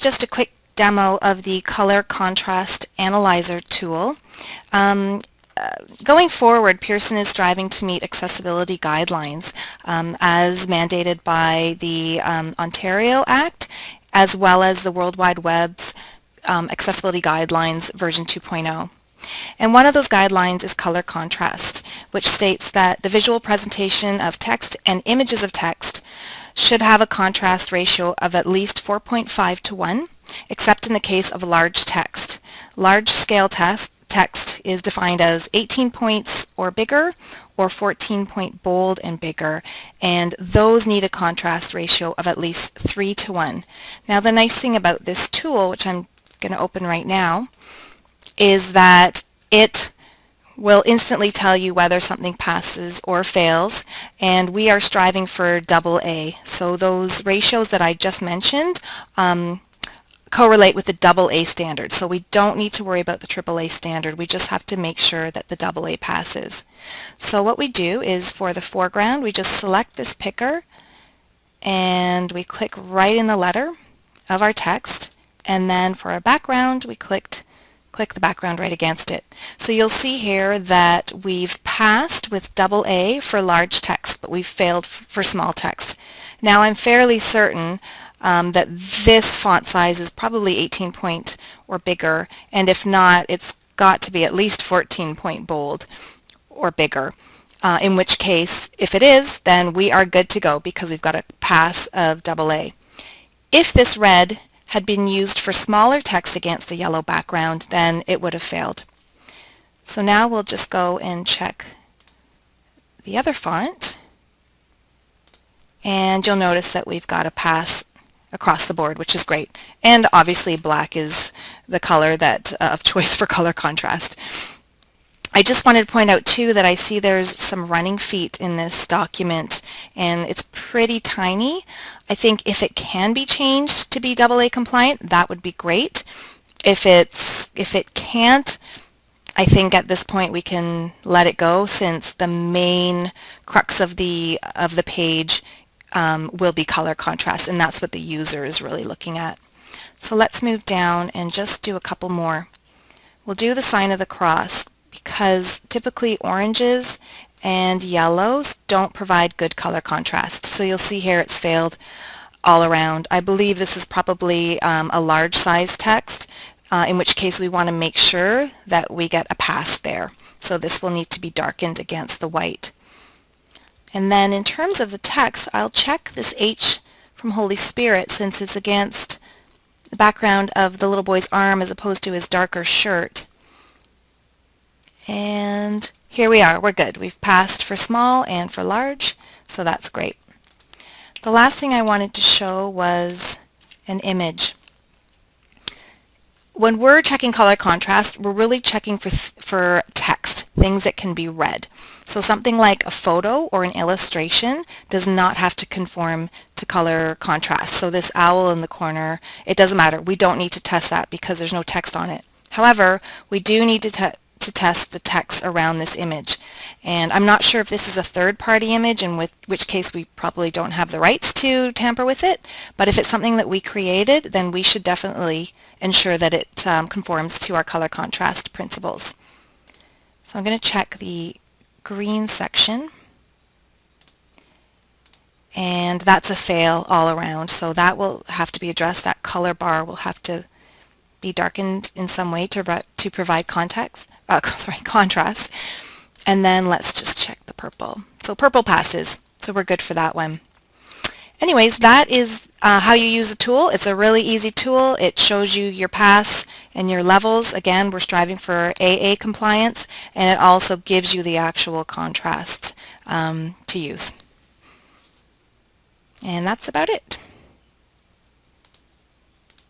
just a quick demo of the Color Contrast Analyzer tool. Going forward, Pearson is striving to meet accessibility guidelines as mandated by the Ontario Act, as well as the World Wide Web's Accessibility Guidelines version 2.0. And one of those guidelines is color contrast, which states that the visual presentation of text and images of text should have a contrast ratio of at least 4.5 to 1, except in the case of large text. Large scale text is defined as 18 points or bigger, or 14 point bold and bigger, and those need a contrast ratio of at least 3 to 1. Now the nice thing about this tool, which I'm going to open right now, is that it will instantly tell you whether something passes or fails, and we are striving for AA. So those ratios that I just mentioned correlate with the AA standard. So we don't need to worry about the AAA standard. We just have to make sure that the AA passes. So what we do is, for the foreground, we just select this picker and we click right in the letter of our text, and then for our background we click the background right against it. So you'll see here that we've passed with AA for large text, but we've failed for small text. Now I'm fairly certain that this font size is probably 18 point or bigger, and if not, it's got to be at least 14 point bold or bigger. In which case, if it is, then we are good to go because we've got a pass of AA. If this red had been used for smaller text against the yellow background, then it would have failed. So now we'll just go and check the other font, and you'll notice that we've got a pass across the board, which is great. And obviously black is the color that of choice for color contrast. I just wanted to point out too that I see there's some running feet in this document, and it's pretty tiny. I think if it can be changed to be AA compliant, that would be great. If it can't, I think at this point we can let it go, since the main crux of the page will be color contrast, and that's what the user is really looking at. So let's move down and just do a couple more. We'll do the sign of the cross, because typically oranges and yellows don't provide good color contrast. So you'll see here it's failed all around. I believe this is probably a large size text, in which case we want to make sure that we get a pass there. So this will need to be darkened against the white. And then in terms of the text, I'll check this H from Holy Spirit, since it's against the background of the little boy's arm as opposed to his darker shirt. And here we are, we're good. We've passed for small and for large, so that's great. The last thing I wanted to show was an image. When we're checking color contrast, we're really checking for text, things that can be read. So something like a photo or an illustration does not have to conform to color contrast. So this owl in the corner, it doesn't matter. We don't need to test that because there's no text on it. However, we do need to test the text around this image. And I'm not sure if this is a third-party image, in which case we probably don't have the rights to tamper with it, but if it's something that we created, then we should definitely ensure that it conforms to our color contrast principles. So I'm going to check the green section, and that's a fail all around, so that will have to be addressed. That color bar will have to be darkened in some way to provide contrast. And then let's just check the purple. So purple passes, so we're good for that one. Anyways, that is how you use the tool. It's a really easy tool. It shows you your pass and your levels. Again, we're striving for AA compliance, and it also gives you the actual contrast to use. And that's about it.